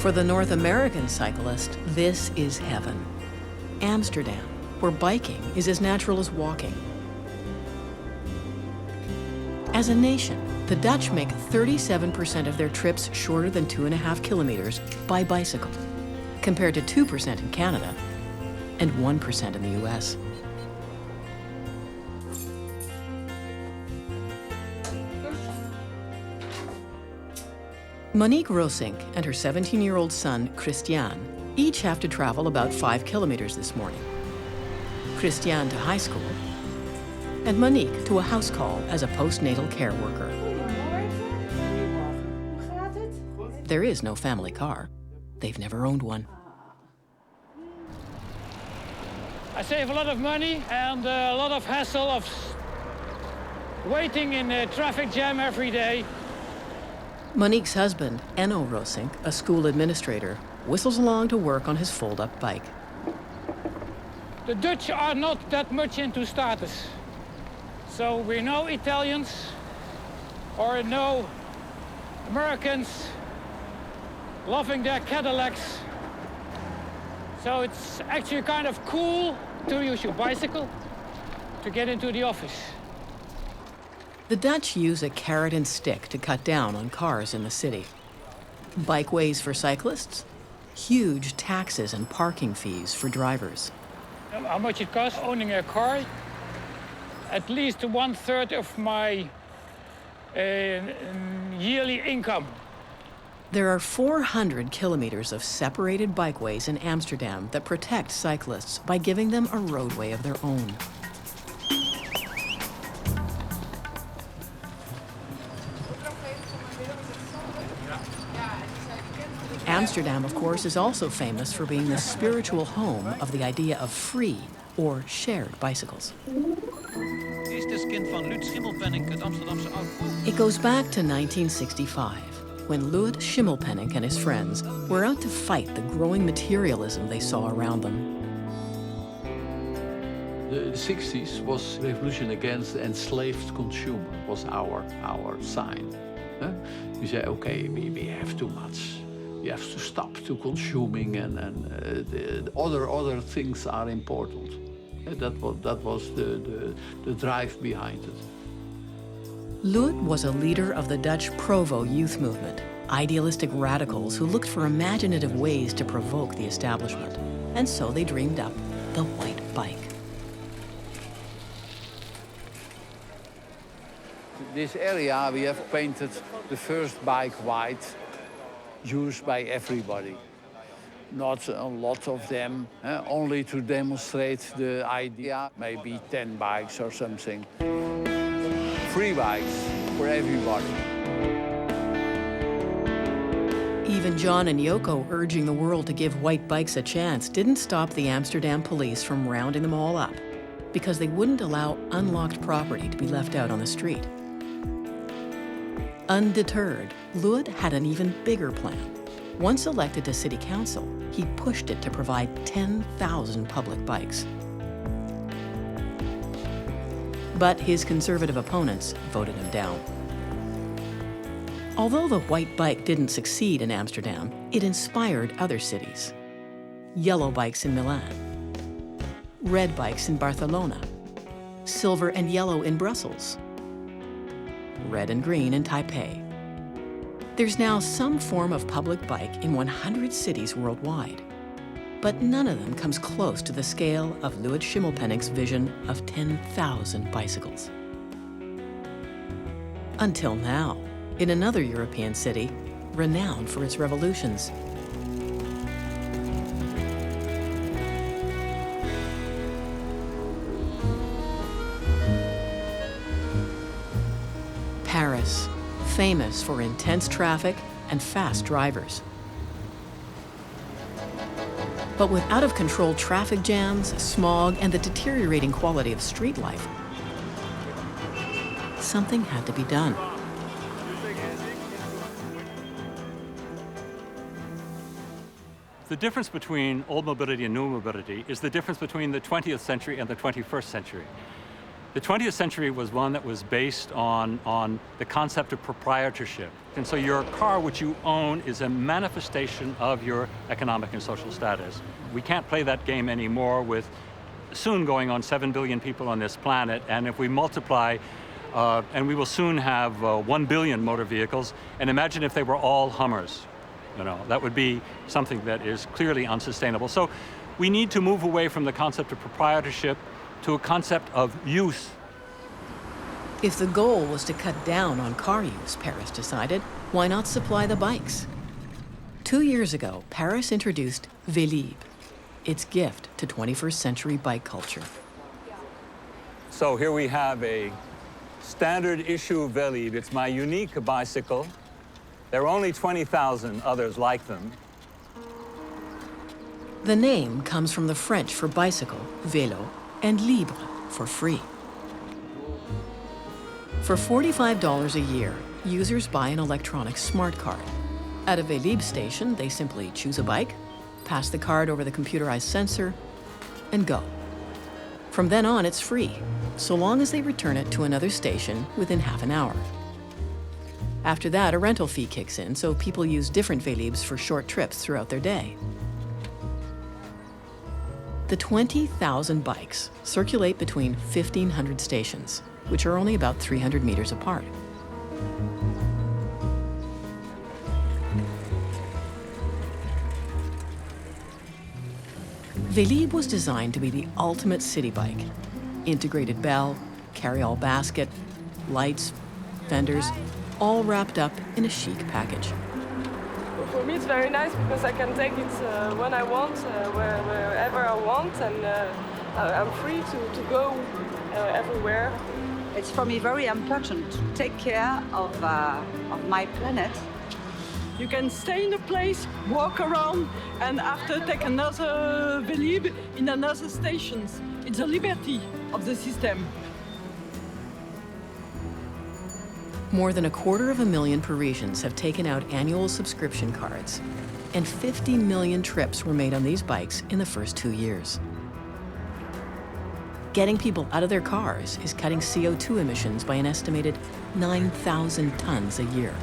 For the North American cyclist, this is heaven. Amsterdam, where biking is as natural as walking. As a nation, the Dutch make 37% of their trips shorter than 2.5 kilometers by bicycle, compared to 2% in Canada and 1% in the US. Monique Roosink and her 17-year-old son, Christian, each have to travel about 5 kilometers this morning. Christian to high school, and Monique to a house call as a postnatal care worker. There is no family car. They've never owned one. I save a lot of money and a lot of hassle of waiting in a traffic jam every day. Monique's husband, Enno Roosink, a school administrator, whistles along to work on his fold-up bike. The Dutch are not that much into status. So we're no Italians or no Americans loving their Cadillacs. So it's actually kind of cool to use your bicycle to get into the office. The Dutch use a carrot and stick to cut down on cars in the city. Bikeways for cyclists, huge taxes and parking fees for drivers. How much it costs owning a car? At least 1/3 of my yearly income. There are 400 kilometers of separated bikeways in Amsterdam that protect cyclists by giving them a roadway of their own. Amsterdam, of course, is also famous for being the spiritual home of the idea of free or shared bicycles. It goes back to 1965, when Louis Schimmelpenninck and his friends were out to fight the growing materialism they saw around them. The 60s was revolution against the enslaved consumer, was our sign. We say, okay, we have too much. We have to stop to consuming, and the other things are important. That was the drive behind it. Louis was a leader of the Dutch Provo youth movement, idealistic radicals who looked for imaginative ways to provoke the establishment. And so they dreamed up the white bike. This area we have painted the first bike white, used by everybody. Not a lot of them, only to demonstrate the idea, maybe 10 bikes or something. Free bikes for everybody. Even John and Yoko urging the world to give white bikes a chance didn't stop the Amsterdam police from rounding them all up, because they wouldn't allow unlocked property to be left out on the street. Undeterred, Louis had an even bigger plan. Once elected to city council, he pushed it to provide 10,000 public bikes. But his conservative opponents voted him down. Although the white bike didn't succeed in Amsterdam, it inspired other cities. Yellow bikes in Milan, red bikes in Barcelona, silver and yellow in Brussels, red and green in Taipei. There's now some form of public bike in 100 cities worldwide, but none of them comes close to the scale of Louis Schimmelpenninck's vision of 10,000 bicycles. Until now, in another European city, renowned for its revolutions. Paris, famous for intense traffic and fast drivers. But with out-of-control traffic jams, smog, and the deteriorating quality of street life, something had to be done. The difference between old mobility and new mobility is the difference between the 20th century and the 21st century. The 20th century was one that was based on the concept of proprietorship. And so your car, which you own, is a manifestation of your economic and social status. We can't play that game anymore with soon going on 7 billion people on this planet, and if we multiply, and we will soon have 1 billion motor vehicles, and imagine if they were all Hummers. You know, that would be something that is clearly unsustainable. So we need to move away from the concept of proprietorship to a concept of use. If the goal was to cut down on car use, Paris decided, why not supply the bikes? 2 years ago, Paris introduced Vélib, its gift to 21st century bike culture. So here we have a standard issue Vélib. It's my unique bicycle. There are only 20,000 others like them. The name comes from the French for bicycle, vélo, and libre, for free. For $45 a year, users buy an electronic smart card. At a Vélib station, they simply choose a bike, pass the card over the computerized sensor, and go. From then on, it's free, so long as they return it to another station within half an hour. After that, a rental fee kicks in, so people use different Vélibs for short trips throughout their day. The 20,000 bikes circulate between 1,500 stations, which are only about 300 meters apart. Vélib was designed to be the ultimate city bike. Integrated bell, carry-all basket, lights, fenders, all wrapped up in a chic package. For me, it's very nice because I can take it when I want, wherever I want, and I'm free to go everywhere. It's for me very important to take care of my planet. You can stay in a place, walk around, and after take another Vélib in another stations. It's the liberty of the system. More than 250,000 Parisians have taken out annual subscription cards, and 50 million trips were made on these bikes in the first 2 years. Getting people out of their cars is cutting CO2 emissions by an estimated 9,000 tons a year.